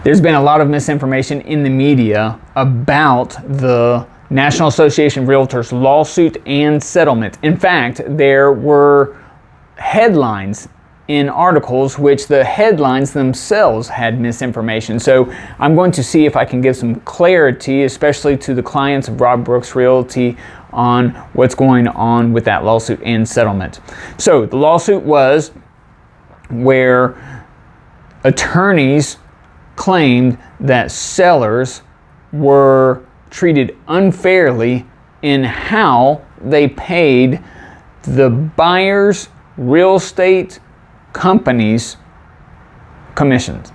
There's been a lot of misinformation in the media about the National Association of Realtors lawsuit and settlement. In fact, there were headlines in articles which the headlines themselves had misinformation. So I'm going to see if I can give some clarity, especially to the clients of Rob Brooks Realty, on what's going on with that lawsuit and settlement. So the lawsuit was where attorneys claimed that sellers were treated unfairly in how they paid the buyers' real estate companies' commissions.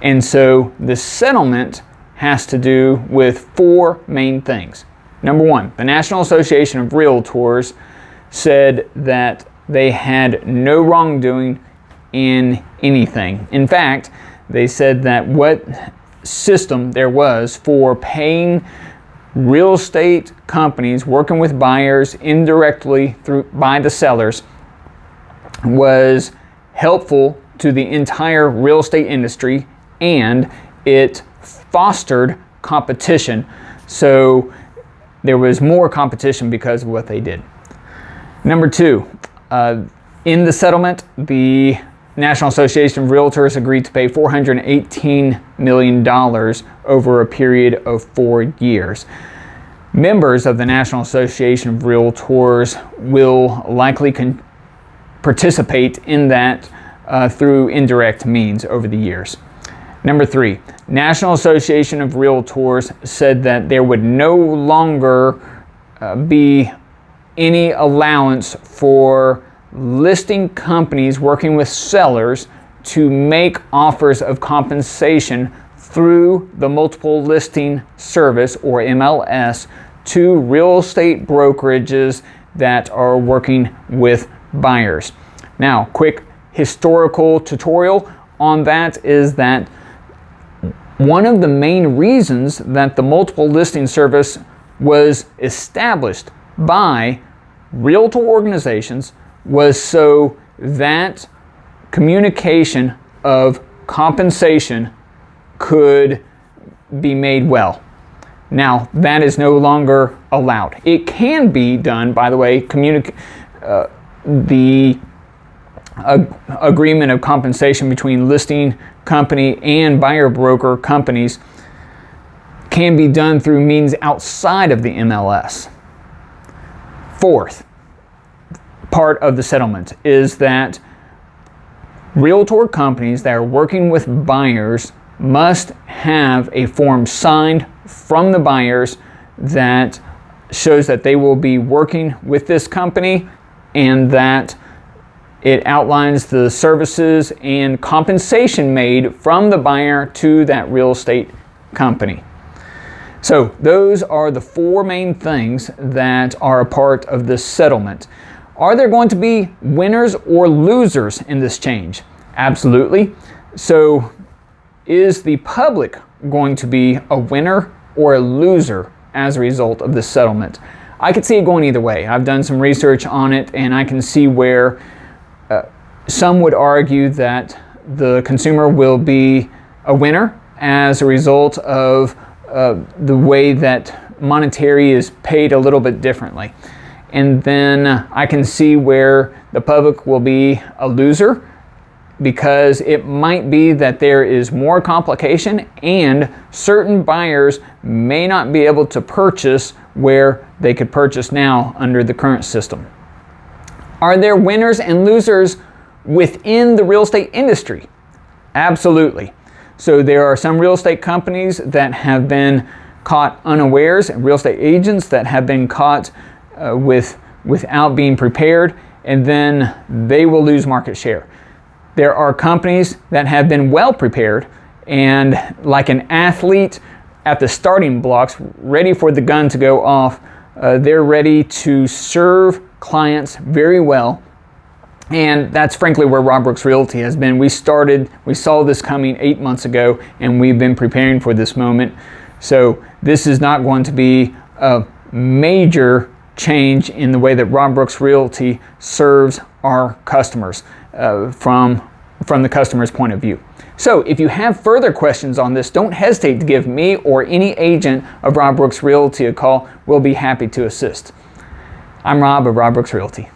And so the settlement has to do with four main things. Number one, the National Association of Realtors said that they had no wrongdoing in anything. In fact, they said that what system there was for paying real estate companies working with buyers indirectly by the sellers was helpful to the entire real estate industry, and it fostered competition. So there was more competition because of what they did. Number two, in the settlement, the National Association of Realtors agreed to pay $418 million over a period of 4 years. Members of the National Association of Realtors will likely participate in that through indirect means over the years. Number three, National Association of Realtors said that there would no longer be any allowance for listing companies working with sellers to make offers of compensation through the multiple listing service, or MLS, to real estate brokerages that are working with buyers. Now, quick historical tutorial on that is that one of the main reasons that the multiple listing service was established by realtor organizations was so that communication of compensation could be made well. Now, that is no longer allowed. It can be done, by the way, the agreement of compensation between listing company and buyer broker companies can be done through means outside of the MLS. Fourth part of the settlement is that realtor companies that are working with buyers must have a form signed from the buyers that shows that they will be working with this company, and that it outlines the services and compensation made from the buyer to that real estate company. So those are the four main things that are a part of this settlement. Are there going to be winners or losers in this change? Absolutely. So is the public going to be a winner or a loser as a result of this settlement? I could see it going either way. I've done some research on it, and I can see where some would argue that the consumer will be a winner as a result of the way that monetary is paid a little bit differently. And then I can see where the public will be a loser, because it might be that there is more complication and certain buyers may not be able to purchase where they could purchase now under the current system. Are there winners and losers within the real estate industry? Absolutely. So there are some real estate companies that have been caught unawares, and real estate agents that have been caught without being prepared, and then they will lose market share. There are companies that have been well prepared, and like an athlete at the starting blocks, ready for the gun to go off, they're ready to serve clients very well. And that's frankly where Rob Brooks Realty has been. We saw this coming 8 months ago, and we've been preparing for this moment. So this is not going to be a major change in the way that Rob Brooks Realty serves our customers from from the customer's point of view. So if you have further questions on this, don't hesitate to give me or any agent of Rob Brooks Realty a call. We'll be happy to assist. I'm Rob of Rob Brooks Realty.